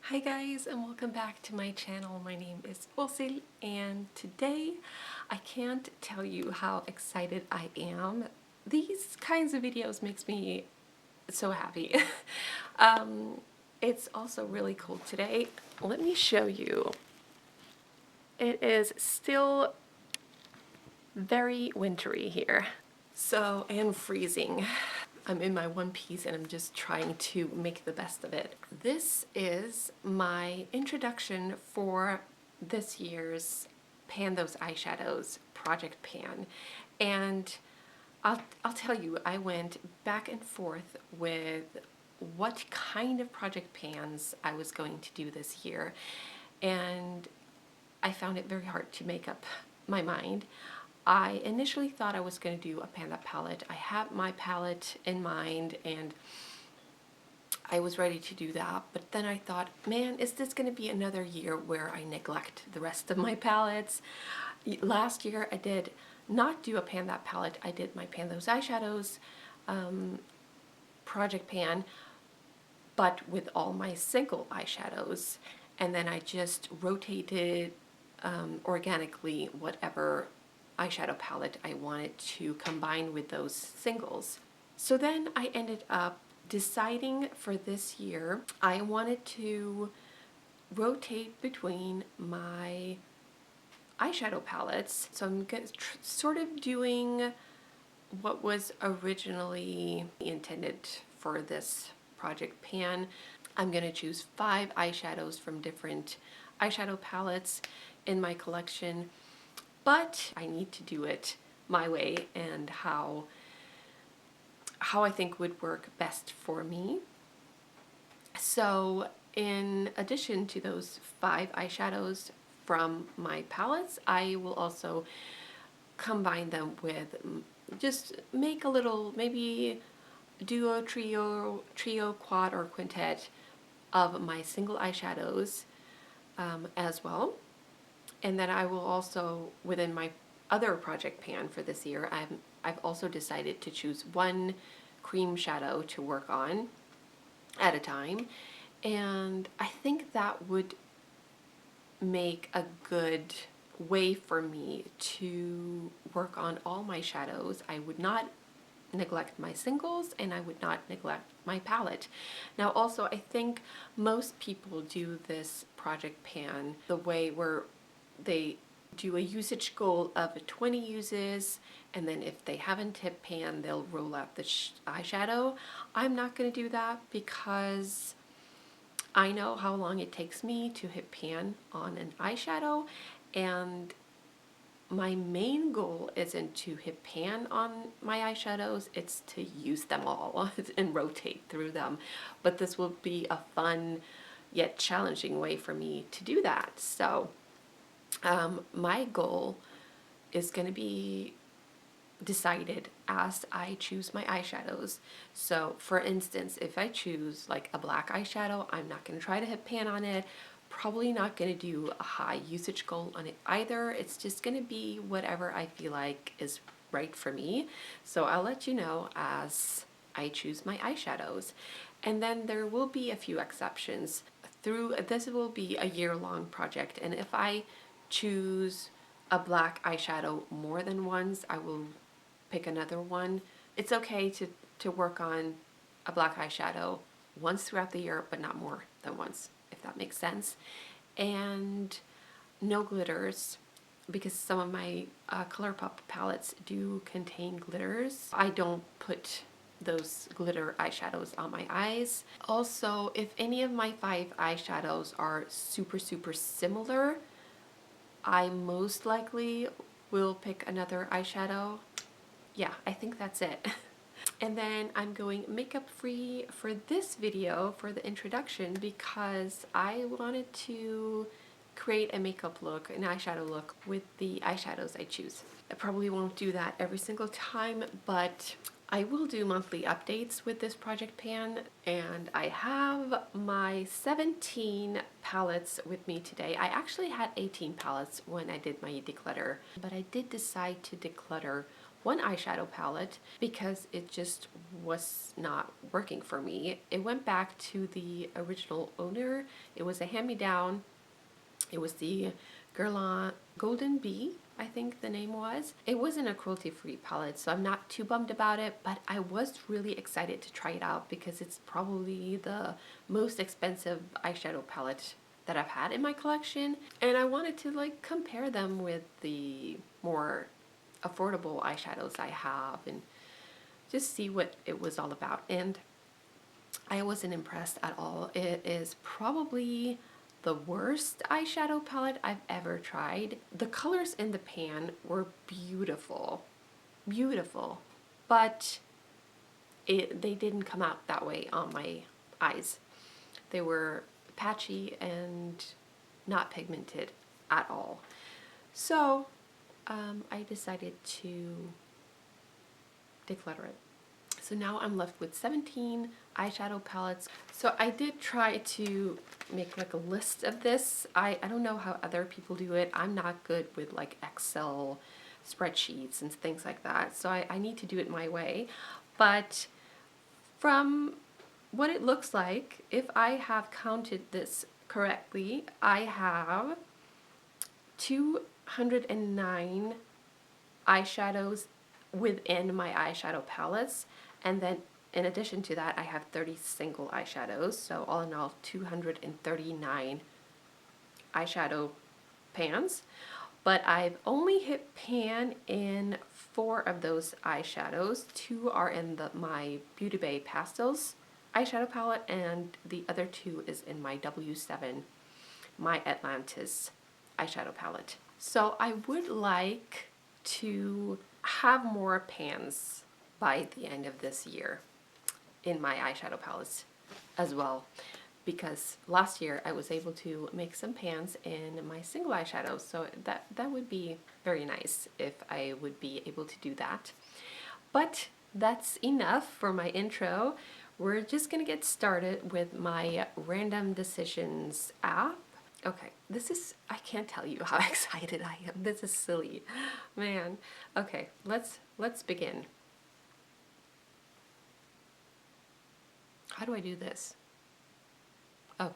Hi guys, and welcome back to my channel. My name is Ulsil, and today I can't tell you how excited I am. These kinds of videos makes me so happy. um, it's also really cold today. Let me show you. It is still very wintry here. So, and freezing. I'm in my one piece and I'm just trying to make the best of it. This is my introduction for this year's Pan Those Eyeshadows Project Pan. And I'll tell you, I went back and forth with what kind of project pans I was going to do this year. And I found it very hard to make up my mind. I initially thought I was going to do a panda palette. I had my palette in mind and I was ready to do that, but then I thought, man, is this going to be another year where I neglect the rest of my palettes? Last year I did not do a panda palette. I did my Pan Those Eyeshadows project pan, but with all my single eyeshadows, and then I just rotated organically whatever eyeshadow palette I wanted to combine with those singles. So then I ended up deciding for this year I wanted to rotate between my eyeshadow palettes. So I'm sort of doing what was originally intended for this project pan. I'm going to choose 5 eyeshadows from different eyeshadow palettes in my collection, but I need to do it my way and how I think would work best for me. So in addition to those 5 eyeshadows from my palettes, I will also combine them with, just make a little, maybe duo, trio, quad, or quintet of my single eyeshadows as well. And then I will also, within my other project pan for this year, I've also decided to choose one cream shadow to work on at a time. And I think that would make a good way for me to work on all my shadows. I would not neglect my singles and I would not neglect my palette. Now also, I think most people do this project pan the way where they do a usage goal of 20 uses, and then if they haven't hit pan, they'll roll out the eyeshadow. I'm not going to do that because I know how long it takes me to hit pan on an eyeshadow, and my main goal isn't to hit pan on my eyeshadows, it's to use them all and rotate through them. But this will be a fun yet challenging way for me to do that. So my goal is going to be decided as I choose my eyeshadows. So for instance, if I choose like a black eyeshadow, I'm not going to try to hit pan on it. Probably not going to do a high usage goal on it either. It's just going to be whatever I feel like is right for me. So I'll let you know as I choose my eyeshadows. And then there will be a few exceptions. This will be a year-long project, and if I choose a black eyeshadow more than once, I will pick another one. It's okay to work on a black eyeshadow once throughout the year, but not more than once, if that makes sense. And no glitters, because some of my ColourPop palettes do contain glitters. I don't put those glitter eyeshadows on my eyes. Also, if any of my 5 eyeshadows are super similar, I most likely will pick another eyeshadow. Yeah, I think that's it. And then I'm going makeup free for this video, for the introduction, because I wanted to create a makeup look, an eyeshadow look, with the eyeshadows I choose. I probably won't do that every single time, but I will do monthly updates with this project pan, and I have my 17 palettes with me today. I actually had 18 palettes when I did my declutter, but I did decide to declutter one eyeshadow palette because it just was not working for me. It went back to the original owner. It was a hand-me-down. It was the Guerlain Golden Bee, I think the name was. It wasn't a cruelty-free palette, so I'm not too bummed about it, but I was really excited to try it out because it's probably the most expensive eyeshadow palette that I've had in my collection, and I wanted to like compare them with the more affordable eyeshadows I have and just see what it was all about. And I wasn't impressed at all. It is probably the worst eyeshadow palette I've ever tried. The colors in the pan were beautiful, beautiful, but they didn't come out that way on my eyes. They were patchy and not pigmented at all. So I decided to declutter it. So now I'm left with 17 eyeshadow palettes. So I did try to make like a list of this. I don't know how other people do it. I'm not good with like Excel spreadsheets and things like that. So I need to do it my way. But from what it looks like, if I have counted this correctly, I have 209 eyeshadows within my eyeshadow palettes, and then in addition to that I have 30 single eyeshadows, so all in all 239 eyeshadow pans. But I've only hit pan in 4 of those eyeshadows. 2 are in my Beauty Bay Pastels eyeshadow palette, and the other 2 is in my W7 My Atlantis eyeshadow palette. So I would like to have more pans by the end of this year in my eyeshadow palettes as well, because last year I was able to make some pans in my single eyeshadows, so that would be very nice if I would be able to do that. But that's enough for my intro. We're just gonna get started with my Random Decisions app. Okay, I can't tell you how excited I am. This is silly, man. Okay, let's begin. How do I do this? Oh,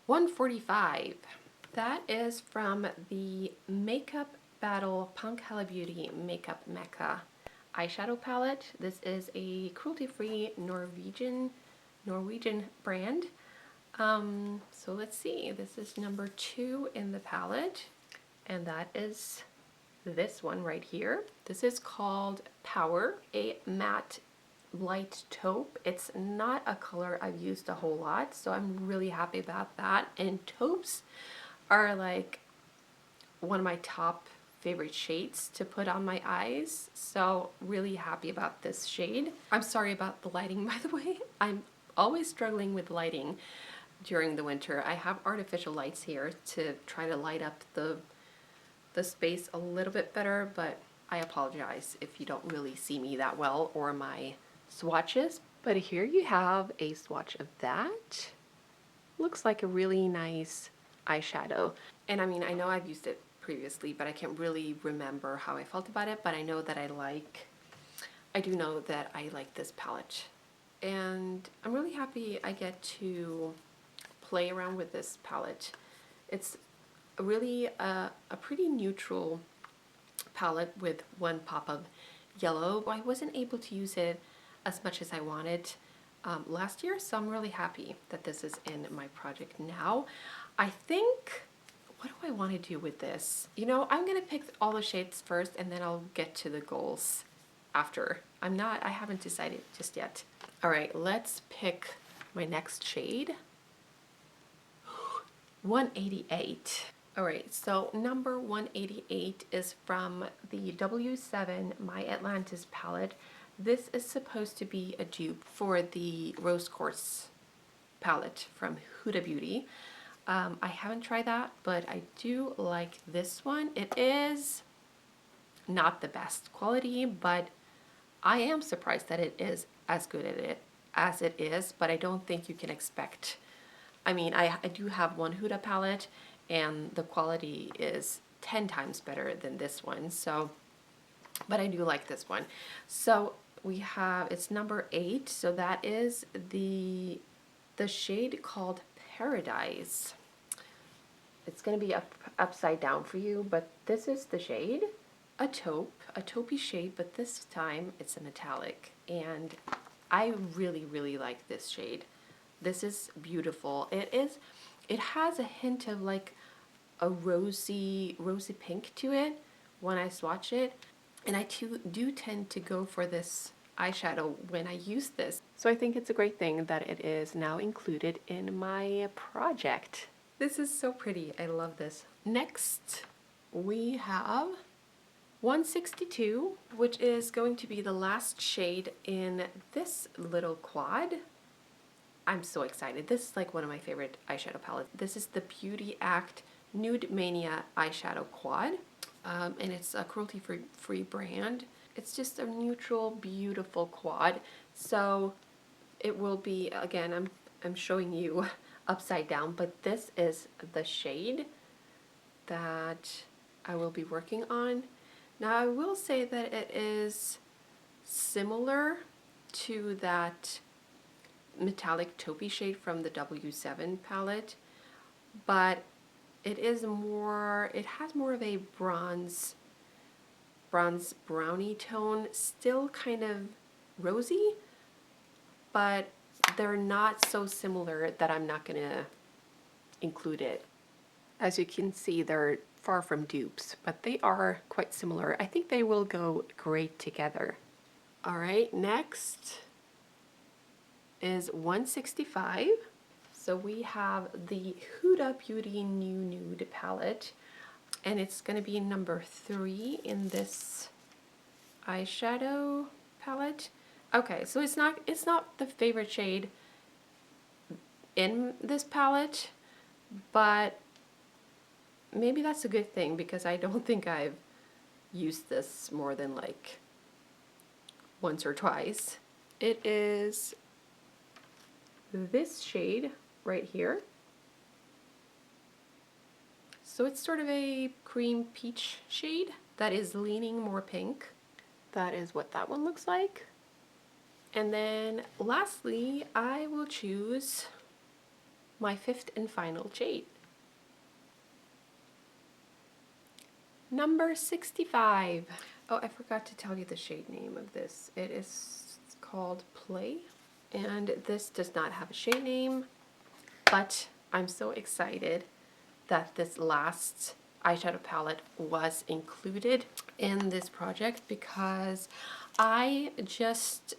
145. That is from the Makeup Battle Punk Huda Beauty Makeup Mekka eyeshadow palette. This is a cruelty-free Norwegian brand. So let's see, this is number 2 in the palette, and that is this one right here. This is called Power, a matte light taupe. It's not a color I've used a whole lot, so I'm really happy about that. And taupes are like one of my top favorite shades to put on my eyes, so really happy about this shade. I'm sorry about the lighting, by the way. I'm always struggling with lighting during the winter. I have artificial lights here to try to light up the space a little bit better, but I apologize if you don't really see me that well or my swatches. But here you have a swatch of that. Looks like a really nice eyeshadow. And I mean, I know I've used it previously, but I can't really remember how I felt about it, but I know that I do know that I like this palette. And I'm really happy I get to play around with this palette. It's really a pretty neutral palette with one pop of yellow. I wasn't able to use it as much as I wanted last year, so I'm really happy that this is in my project now. I think, what do I want to do with this? You know, I'm gonna pick all the shades first and then I'll get to the goals after. I haven't decided just yet. All right, let's pick my next shade. 188. All right, so number 188 is from the W7 My Atlantis palette. This is supposed to be a dupe for the Rose Quartz palette from Huda Beauty. I haven't tried that, but I do like this one. It is not the best quality, but I am surprised that it is as good as it is, but I don't think you can expect. I mean, I do have one Huda palette, and the quality is 10 times better than this one, so but I do like this one. So we have, it's number 8, so that is the shade called Paradise. It's going to be upside down for you, but this is the shade. A taupey shade, but this time it's a metallic, and I really, really like this shade. This is beautiful. It has a hint of like a rosy pink to it when I swatch it, and I do tend to go for this eyeshadow when I use this. So I think it's a great thing that it is now included in my project. This is so pretty. I love this. Next, we have 162, which is going to be the last shade in this little quad. I'm so excited. This is like one of my favorite eyeshadow palettes. This is the BeautyAct Nude Mania eyeshadow quad, and it's a cruelty-free brand. It's just a neutral, beautiful quad. So it will be, again, I'm showing you upside down, but this is the shade that I will be working on. Now I will say that it is similar to that metallic taupey shade from the W7 palette, but it has more of a bronze brownie tone, still kind of rosy, but they're not so similar that I'm not gonna include it. As you can see, they're far from dupes, but they are quite similar. I think they will go great together. All right, next is 165. So we have the Huda Beauty New Nude palette, and it's going to be number 3 in this eyeshadow palette. Okay, so it's not the favorite shade in this palette, but maybe that's a good thing because I don't think I've used this more than like once or twice. It is this shade right here. So it's sort of a cream peach shade that is leaning more pink. That is what that one looks like. And then lastly, I will choose my 5th and final shade. Number 65. Oh, I forgot to tell you the shade name of this. It is called Play, and this does not have a shade name, but I'm so excited that this last eyeshadow palette was included in this project because I just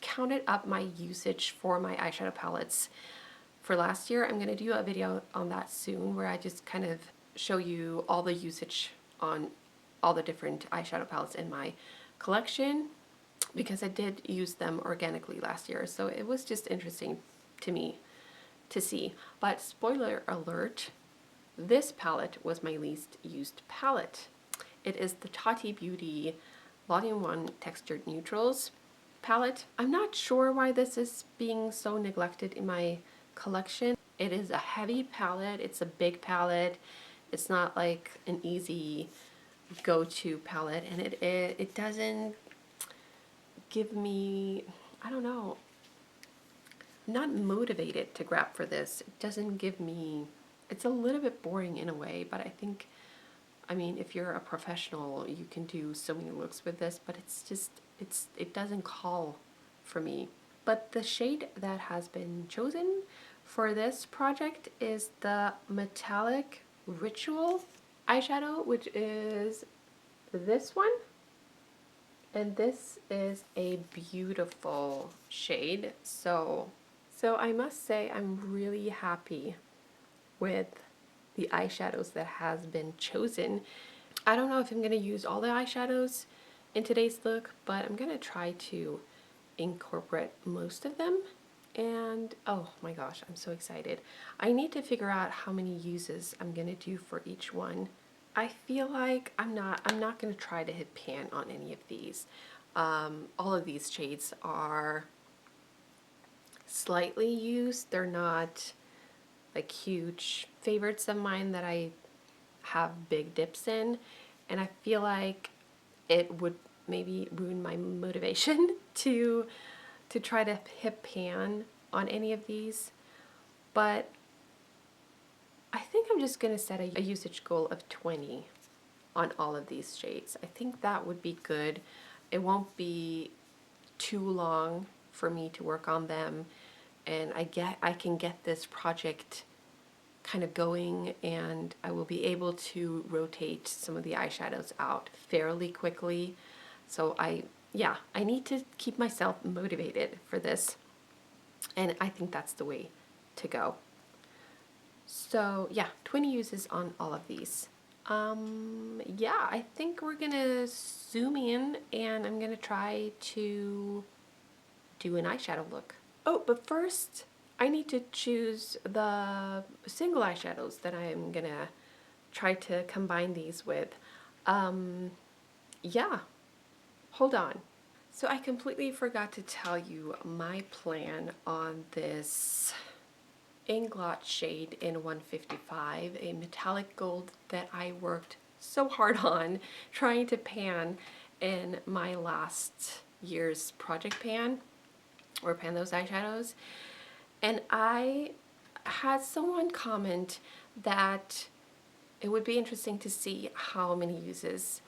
counted up my usage for my eyeshadow palettes for last year. I'm going to do a video on that soon where I just kind of show you all the usage on all the different eyeshadow palettes in my collection, because I did use them organically last year, so it was just interesting to me to see. But spoiler alert, this palette was my least used palette. It is the Tati Beauty Volume 1 Textured Neutrals palette. I'm not sure why this is being so neglected in my collection. It is a heavy palette, it's a big palette, it's not like an easy go-to palette, and it doesn't give me, I don't know, I'm not motivated to grab for this. It doesn't give me, it's a little bit boring in a way, but I think, I mean, if you're a professional, you can do so many looks with this, but it's just, it doesn't call for me. But the shade that has been chosen for this project is the Metallic Ritual eyeshadow, which is this one. And this is a beautiful shade. So I must say I'm really happy with the eyeshadows that has been chosen. I don't know if I'm going to use all the eyeshadows in today's look, but I'm going to try to incorporate most of them. And oh my gosh, I'm so excited. I need to figure out how many uses I'm going to do for each one. I feel like I'm not going to try to hit pan on any of these. All of these shades are slightly used. They're not like huge favorites of mine that I have big dips in, and I feel like it would maybe ruin my motivation to try to hit pan on any of these. But I think I'm just gonna set a usage goal of 20 on all of these shades. I think that would be good. It won't be too long for me to work on them, and I can get this project kind of going, and I will be able to rotate some of the eyeshadows out fairly quickly. So I need to keep myself motivated for this, and I think that's the way to go. So yeah, 20 uses on all of these. Yeah, I think we're gonna zoom in and I'm gonna try to do an eyeshadow look. Oh, but first I need to choose the single eyeshadows that I'm gonna try to combine these with. Yeah, hold on. So I completely forgot to tell you my plan on this Inglot shade in 155, a metallic gold that I worked so hard on trying to pan in my last year's project pan, or pan those eyeshadows. And I had someone comment that it would be interesting to see how many uses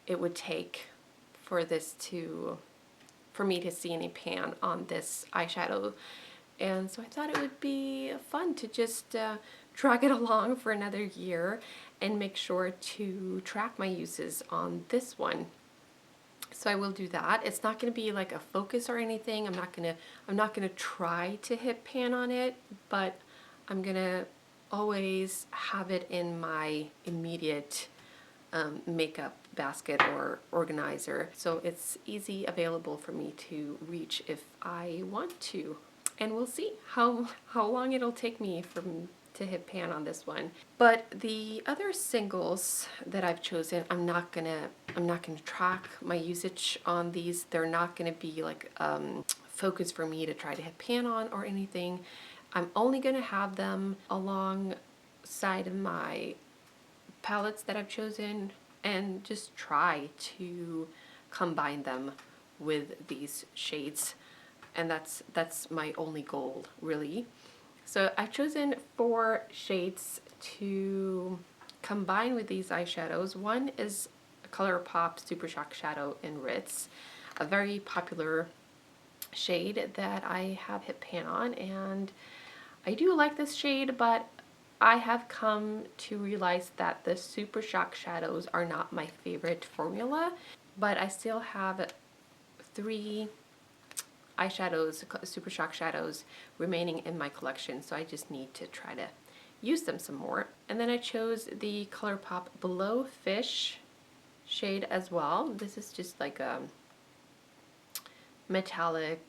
it would take for for me to see any pan on this eyeshadow. And so I thought it would be fun to just drag it along for another year and make sure to track my uses on this one. So I will do that. It's not going to be like a focus or anything. I'm not gonna try to hit pan on it, but I'm gonna always have it in my immediate makeup basket or organizer, so it's easy available for me to reach if I want to. And we'll see how long it'll take me to hit pan on this one. But the other singles that I've chosen, I'm not gonna track my usage on these. They're not gonna be like focus for me to try to hit pan on or anything. I'm only gonna have them alongside of my palettes that I've chosen and just try to combine them with these shades. And that's my only goal, really. So I've chosen 4 shades to combine with these eyeshadows. One is ColourPop Super Shock Shadow in Ritz, a very popular shade that I have hit pan on, and I do like this shade, but I have come to realize that the Super Shock shadows are not my favorite formula, but I still have 3 eyeshadows, Super Shock shadows, remaining in my collection, so I just need to try to use them some more. And then I chose the ColourPop Below Fish shade as well. This is just like a metallic,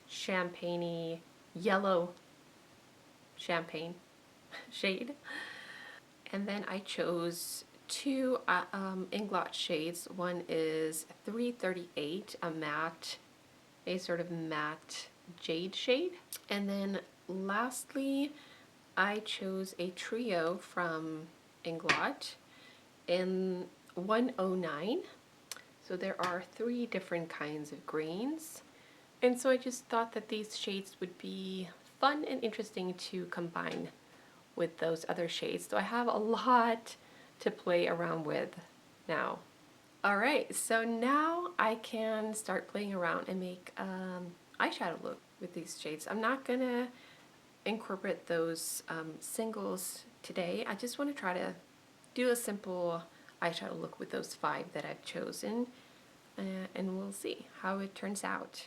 champagne-y, yellow champagne shade. And then I chose 2 Inglot shades. One is 338, a sort of matte jade shade. And then lastly, I chose a trio from Inglot in 109. So there are 3 different kinds of greens. And so I just thought that these shades would be fun and interesting to combine with those other shades. So I have a lot to play around with now. Alright, so now I can start playing around and make eyeshadow look with these shades. I'm not gonna incorporate those singles today. I just want to try to do a simple eyeshadow look with those 5 that I've chosen, and we'll see how it turns out.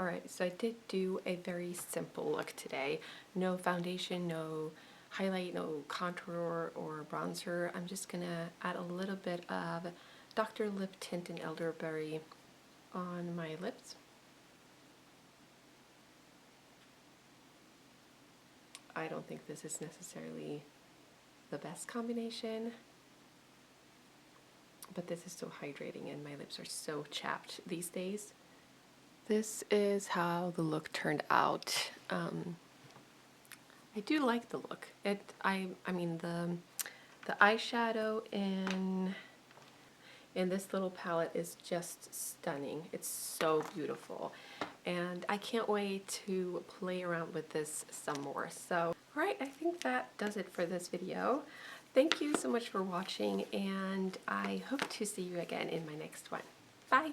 Alright, so I did do a very simple look today. No foundation, no highlight, no contour or bronzer. I'm just gonna add a little bit of Dr. Lip Tint and Elderberry on my lips. I don't think this is necessarily the best combination, but this is so hydrating and my lips are so chapped these days. This is how the look turned out. I do like the look. I mean the eyeshadow in this little palette is just stunning. It's so beautiful. And I can't wait to play around with this some more. So, alright, I think that does it for this video. Thank you so much for watching, and I hope to see you again in my next one. Bye!